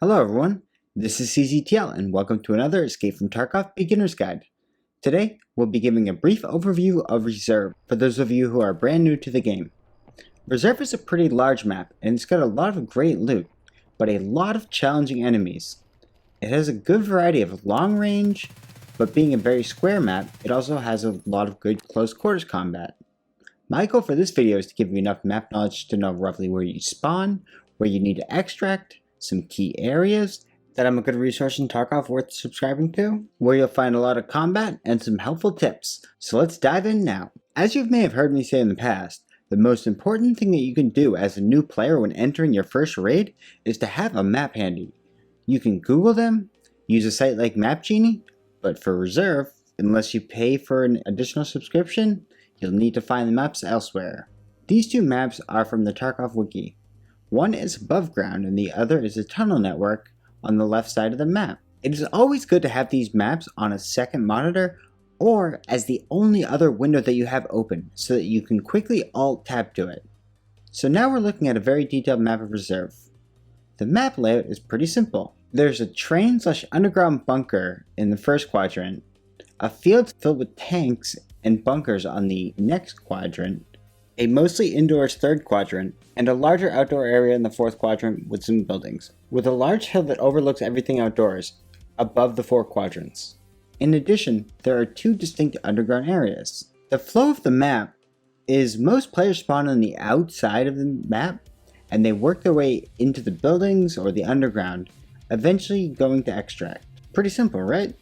Hello everyone, this is cztl and welcome to another Escape from Tarkov Beginner's Guide. Today, we'll be giving a brief overview of Reserve for those of you who are brand new to the game. Reserve is a pretty large map and it's got a lot of great loot, but a lot of challenging enemies. It has a good variety of long range, but being a very square map, it also has a lot of good close quarters combat. My goal for this video is to give you enough map knowledge to know roughly where you spawn, where you need to extract, some key areas, that I'm a good resource in Tarkov worth subscribing to, where you'll find a lot of combat, and some helpful tips. So let's dive in now. As you may have heard me say in the past, the most important thing that you can do as a new player when entering your first raid is to have a map handy. You can Google them, use a site like MapGenie, but for Reserve, unless you pay for an additional subscription, you'll need to find the maps elsewhere. These two maps are from the Tarkov wiki. One is above ground and the other is a tunnel network on the left side of the map. It is always good to have these maps on a second monitor or as the only other window that you have open so that you can quickly alt-tab to it. So now we're looking at a very detailed map of Reserve. The map layout is pretty simple. There's a train/underground bunker in the first quadrant, a field filled with tanks and bunkers on the next quadrant, a mostly indoors third quadrant, and a larger outdoor area in the fourth quadrant with some buildings, with a large hill that overlooks everything outdoors, above the four quadrants. In addition, there are two distinct underground areas. The flow of the map is most players spawn on the outside of the map, and they work their way into the buildings or the underground, eventually going to extract. Pretty simple, right?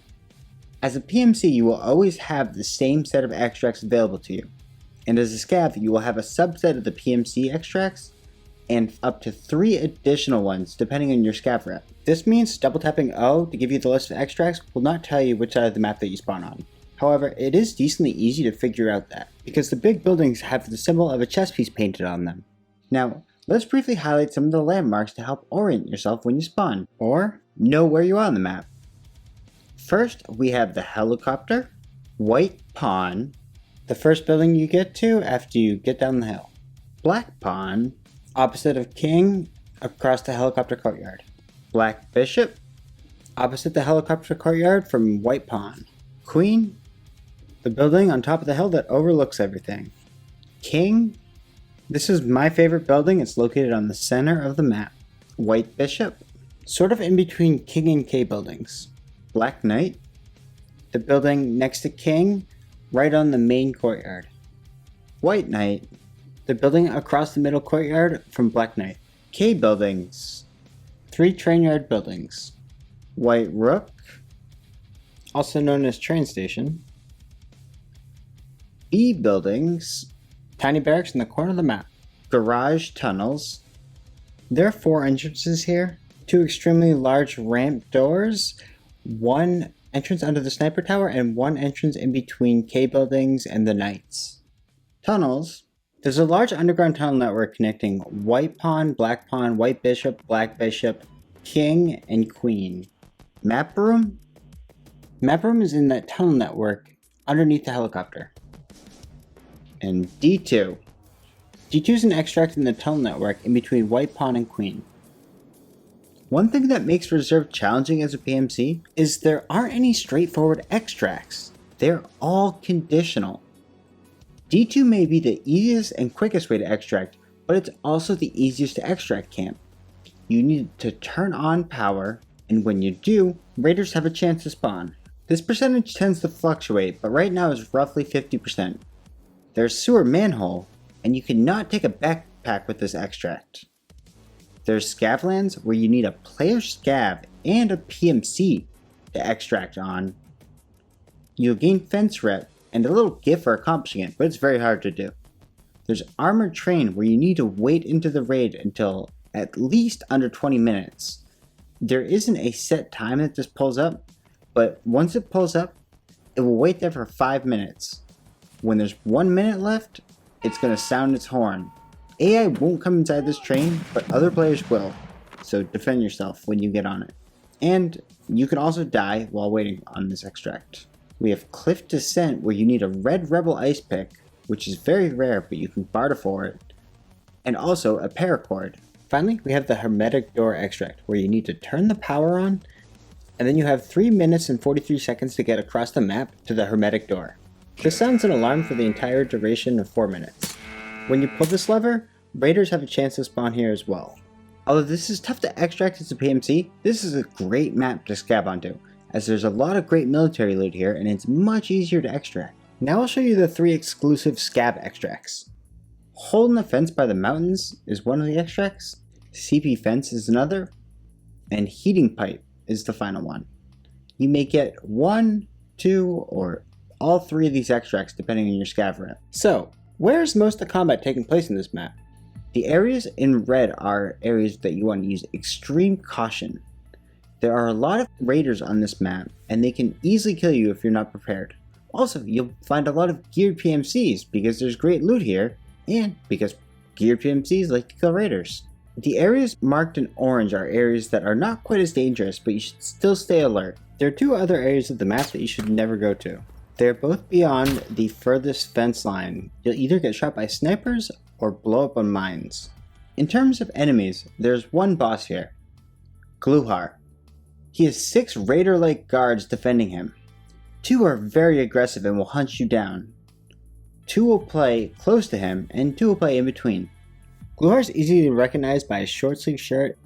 As a PMC, you will always have the same set of extracts available to you. And as a Scav, you will have a subset of the PMC extracts and up to 3 additional ones depending on your Scav rep. This means double tapping O to give you the list of extracts will not tell you which side of the map that you spawn on. However, it is decently easy to figure out that, because the big buildings have the symbol of a chess piece painted on them. Now, let's briefly highlight some of the landmarks to help orient yourself when you spawn, or know where you are on the map. First, we have the helicopter, White Pawn, the first building you get to after you get down the hill. Black Pawn, opposite of King, across the helicopter courtyard. Black Bishop, opposite the helicopter courtyard from White Pawn. Queen, the building on top of the hill that overlooks everything. King, this is my favorite building, it's located on the center of the map. White Bishop, sort of in between King and K buildings. Black Knight, the building next to King, right on the main courtyard. White Knight, the building across the middle courtyard from Black Knight. K buildings, 3 train yard buildings. White Rook, also known as train station. B buildings, tiny barracks in the corner of the map. Garage tunnels. There are 4 entrances here, 2 extremely large ramp doors, 1 entrance under the sniper tower, and 1 entrance in between K buildings and the Knights. Tunnels. There's a large underground tunnel network connecting White Pawn, Black Pawn, White Bishop, Black Bishop, King, and Queen. Map room. Map room is in that tunnel network underneath the helicopter. And D2. D2 is an extract in the tunnel network in between White Pawn and Queen. One thing that makes Reserve challenging as a PMC is there aren't any straightforward extracts. They're all conditional. D2 may be the easiest and quickest way to extract, but it's also the easiest to extract camp. You need to turn on power, and when you do, raiders have a chance to spawn. This percentage tends to fluctuate, but right now is roughly 50%. There's sewer manhole, and you cannot take a backpack with this extract. There's Scavlands where you need a player Scav and a PMC to extract on. You'll gain fence rep and a little gift for accomplishing it, but it's very hard to do. There's Armored Train where you need to wait into the raid until at least under 20 minutes. There isn't a set time that this pulls up, but once it pulls up, it will wait there for 5 minutes. When there's 1 minute left, it's going to sound its horn. AI won't come inside this train, but other players will, so defend yourself when you get on it. And you can also die while waiting on this extract. We have Cliff Descent where you need a red Rebel ice pick, which is very rare but you can barter for it, and also a paracord. Finally, we have the hermetic door extract, where you need to turn the power on, and then you have 3 minutes and 43 seconds to get across the map to the hermetic door. This sounds an alarm for the entire duration of 4 minutes. When you pull this lever, raiders have a chance to spawn here as well. Although this is tough to extract as a PMC, this is a great map to scav onto, as there's a lot of great military loot here and it's much easier to extract. Now I'll show you the 3 exclusive scav extracts. Hole in the fence by the mountains is one of the extracts, CP fence is another, and heating pipe is the final one. You may get 1, 2, or all 3 of these extracts depending on your scav route. So, where is most of the combat taking place in this map? The areas in red are areas that you want to use extreme caution. There are a lot of raiders on this map, and they can easily kill you if you're not prepared. Also, you'll find a lot of geared PMCs because there's great loot here, and because geared PMCs like to kill raiders. The areas marked in orange are areas that are not quite as dangerous, but you should still stay alert. There are 2 other areas of the map that you should never go to. They're both beyond the furthest fence line. You'll either get shot by snipers or blow up on mines. In terms of enemies, there's one boss here, Gluhar. He has 6 raider-like guards defending him. 2 are very aggressive and will hunt you down. 2 will play close to him, and 2 will play in between. Gluhar is easy to recognize by his short sleeve shirt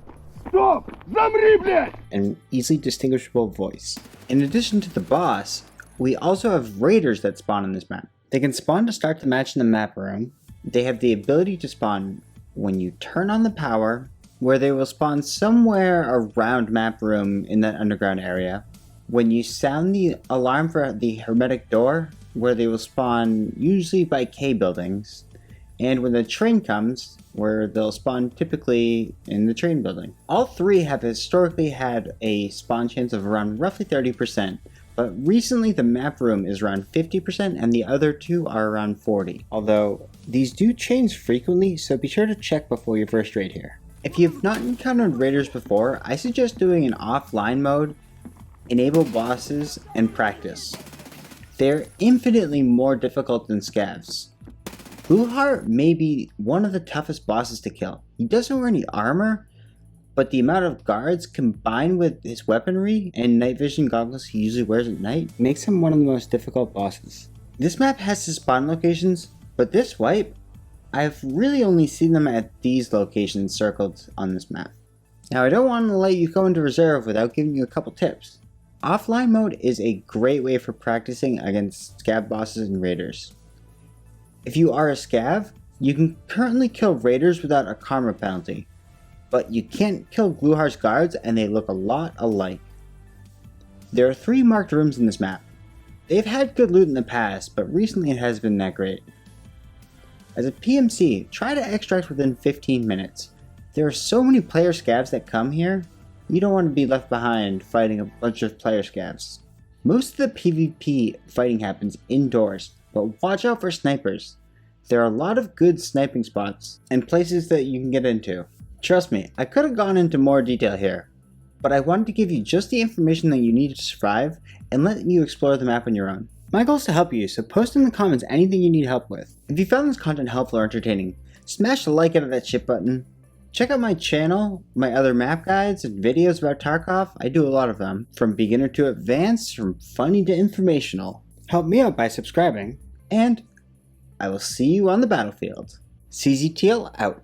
and easily distinguishable voice. In addition to the boss, we also have raiders that spawn on this map. They can spawn to start the match in the map room. They have the ability to spawn when you turn on the power, where they will spawn somewhere around map room in that underground area. When you sound the alarm for the hermetic door, where they will spawn usually by K buildings, and when the train comes, where they'll spawn typically in the train building. All 3 have historically had a spawn chance of around roughly 30%, but recently the map room is around 50% and the other 2 are around 40%. Although these do change frequently, so be sure to check before your first raid here. If you have not encountered raiders before, I suggest doing an offline mode, enable bosses, and practice. They're infinitely more difficult than scavs. Gluhar may be one of the toughest bosses to kill. He doesn't wear any armor, but the amount of guards combined with his weaponry and night vision goggles he usually wears at night makes him one of the most difficult bosses. This map has his spawn locations, but this wipe, I've really only seen them at these locations circled on this map. Now I don't want to let you go into reserve without giving you a couple tips. Offline mode is a great way for practicing against scav bosses and raiders. If you are a scav, you can currently kill raiders without a karma penalty, but you can't kill Gluhar's guards and they look a lot alike. There are 3 marked rooms in this map. They've had good loot in the past, but recently it has been that great. As a PMC, try to extract within 15 minutes. There are so many player scavs that come here, you don't want to be left behind fighting a bunch of player scavs. Most of the PvP fighting happens indoors, but watch out for snipers. There are a lot of good sniping spots and places that you can get into. Trust me, I could have gone into more detail here, but I wanted to give you just the information that you need to survive and let you explore the map on your own. My goal is to help you, so post in the comments anything you need help with. If you found this content helpful or entertaining, smash the like out of that shit button. Check out my channel, my other map guides and videos about Tarkov. I do a lot of them, from beginner to advanced, from funny to informational. Help me out by subscribing, and I will see you on the battlefield. cztl out.